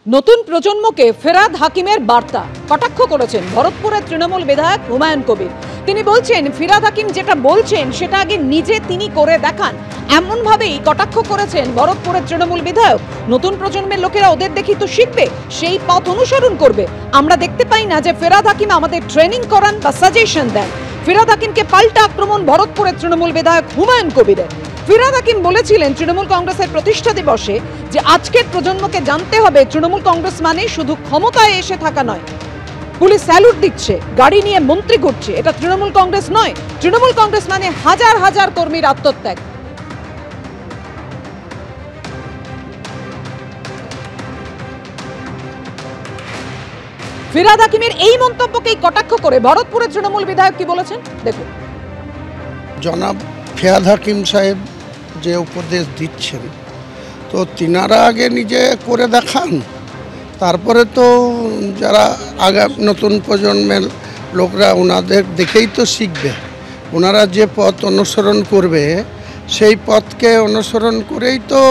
নতুন প্রজন্মকে ফেরাদ হাকিমের বার্তা কটাক্ষ করেছেন ভরতপুরের তৃণমূল বিধায়ক হুমায়ুন কবির। তিনি বলছেন ফিরাদ হাকিম যেটা বলছেন সেটা আগে নিজে তিনি করে দেখান, এমন ভাবেই কটাক্ষ করেছেন ভরতপুরের তৃণমূল বিধায়ক। নতুন প্রজন্মের লোকেরা ওদের দেখি তো শিখবে, সেই পথ অনুসরণ করবে। আমরা দেখতে পাই না যে ফিরাদ হাকিম আমাদের ট্রেনিং করান বা সাজেশন দেন। ফিরাদ হাকিমকে পাল্টা আক্রমণ ভরতপুরের তৃণমূল বিধায়ক হুমায়ুন কবিরের। ফিরাদ হাকিম বলেছিলেন তৃণমূল কংগ্রেসের প্রতিষ্ঠা দিবসে যে আজকের প্রজন্মকে জানতে হবে তৃণমূল কংগ্রেস মানে শুধু ক্ষমতায় এসে থাকা নয়। পুলিশ স্যালুট দিচ্ছে, গাড়ি নিয়ে মন্ত্রী ঘুরছে, এটা তৃণমূল কংগ্রেস নয়। তৃণমূল কংগ্রেস মানে হাজার হাজার কর্মীর আত্মত্যাগ। ফিরাদ হাকিমের এই মন্তব্যকেই কটাক্ষ করে ভরতপুরের তৃণমূল বিধায়ক কি বলেছেন দেখুন। জনাব ফিরাদ হাকিম সাহেব যে উপদেশ দিচ্ছেন, তো তিনারা আগে নিজে করে দেখান, তারপরে তো যারা নতুন প্রজন্মের লোকরা ওনাদের দেখেই তো শিখবে। ওনারা যে পথ অনুসরণ করবে সেই পথকে অনুসরণ করেই তো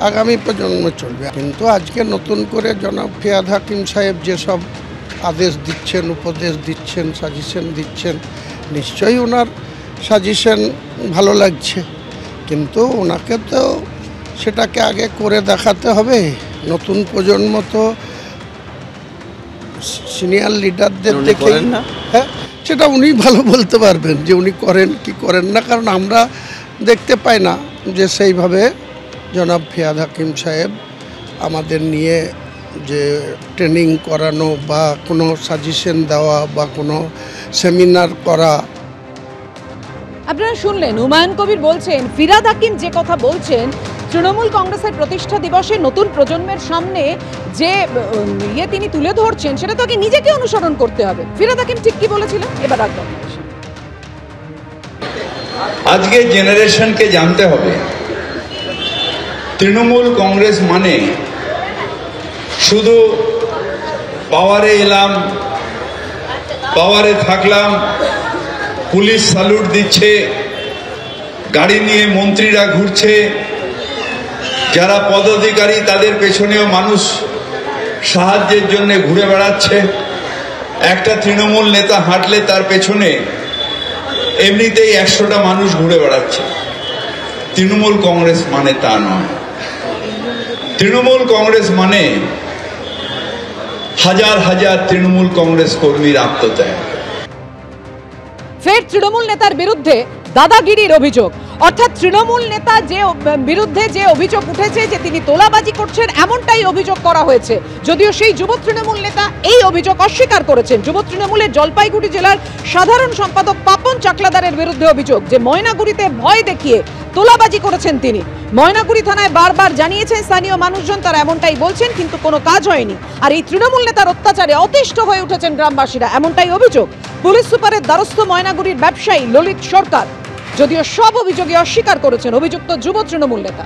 আগামী প্রজন্ম চলবে। কিন্তু আজকে নতুন করে জনাব ফিরাদ হাকিম সাহেব যেসব আদেশ দিচ্ছেন, উপদেশ দিচ্ছেন, সাজেশন দিচ্ছেন, নিশ্চয়ই ওনার সাজেশন ভালো লাগছে, কিন্তু ওনাকে তো সেটাকে আগে করে দেখাতে হবে। নতুন প্রজন্ম তো সিনিয়র লিডারদের দেখেই না, হ্যাঁ সেটা উনি ভালো বলতে পারবেন যে উনি করেন কি করেন না, কারণ আমরা দেখতে পাই না যে সেইভাবে জনাব ফিরাদ হাকিম সাহেব আমাদের নিয়ে যে ট্রেনিং করানো বা কোনো সাজেশন দেওয়া বা কোনো সেমিনার করা। আপনারা শুনলেন হুমায়ুন কবির বলছেন ফিরাদ হাকিম যে কথা বলছেন তৃণমূল কংগ্রেসের প্রতিষ্ঠা দিবসে নতুন প্রজন্মের সামনে যে তিনি তুলে ধরছেন সেটা তো আগে নিজেকে অনুসরণ করতে হবে। ফিরাদ হাকিম ঠিক কি বলেছিলেন এবার রাখবেন। আজকে জেনারেশনকে জানতে হবে তৃণমূল কংগ্রেস মানে শুধু পাওয়ারে এলাম, পাওয়ারে থাকলাম, পুলিশ স্যালুট দিচ্ছে, গাড়ি নিয়ে মন্ত্রীরা ঘুরছে, যারা পদাধিকারী তাদের পেছনেও মানুষ সাহায্যের জন্য ঘুরে বেড়াচ্ছে। একটা তৃণমূল নেতা হাঁটলে তার পেছনে এমনিতেই 100টা মানুষ ঘুরে বেড়াচ্ছে। তৃণমূল কংগ্রেস মানে তা নয়। তৃণমূল কংগ্রেস মানে হাজার হাজার তৃণমূল কংগ্রেস কর্মীর আত্মত্যাগ। ফের তৃণমূল নেতার বিরুদ্ধে দাদাগিরির অভিযোগ, অর্থাৎ তৃণমূল নেতা যে বিরুদ্ধে যে অভিযোগ উঠেছে যে তিনি তোলাবাজি করছেন, এমনটাই অভিযোগ করা হয়েছে। যদিও সেই যুব তৃণমূল নেতা এই অভিযোগ অস্বীকার করেছেন। যুব তৃণমূলের জলপাইগুড়ি জেলার সাধারণ সম্পাদক পাপন চাকলাদারের বিরুদ্ধে অভিযোগ যে ময়নাগুড়িতে ভয় দেখিয়ে তোলাবাজি করেছেন তিনি। ময়নাগুড়ি থানায় বারবার জানিয়েছেন স্থানীয় মানুষজন, তারা এমনটাই বলছেন, কিন্তু কোনো কাজ হয়নি। আর এই তৃণমূল নেতার অত্যাচারে অতিষ্ঠ হয়ে উঠেছেন গ্রামবাসীরা, এমনটাই অভিযোগ পুলিশ সুপারের দ্বারস্থ ময়নাগুড়ির ব্যবসায়ী ললিত সরকার। যদিও সব অভিযোগে অস্বীকার করেছেন অভিযুক্ত যুব তৃণমূল নেতা।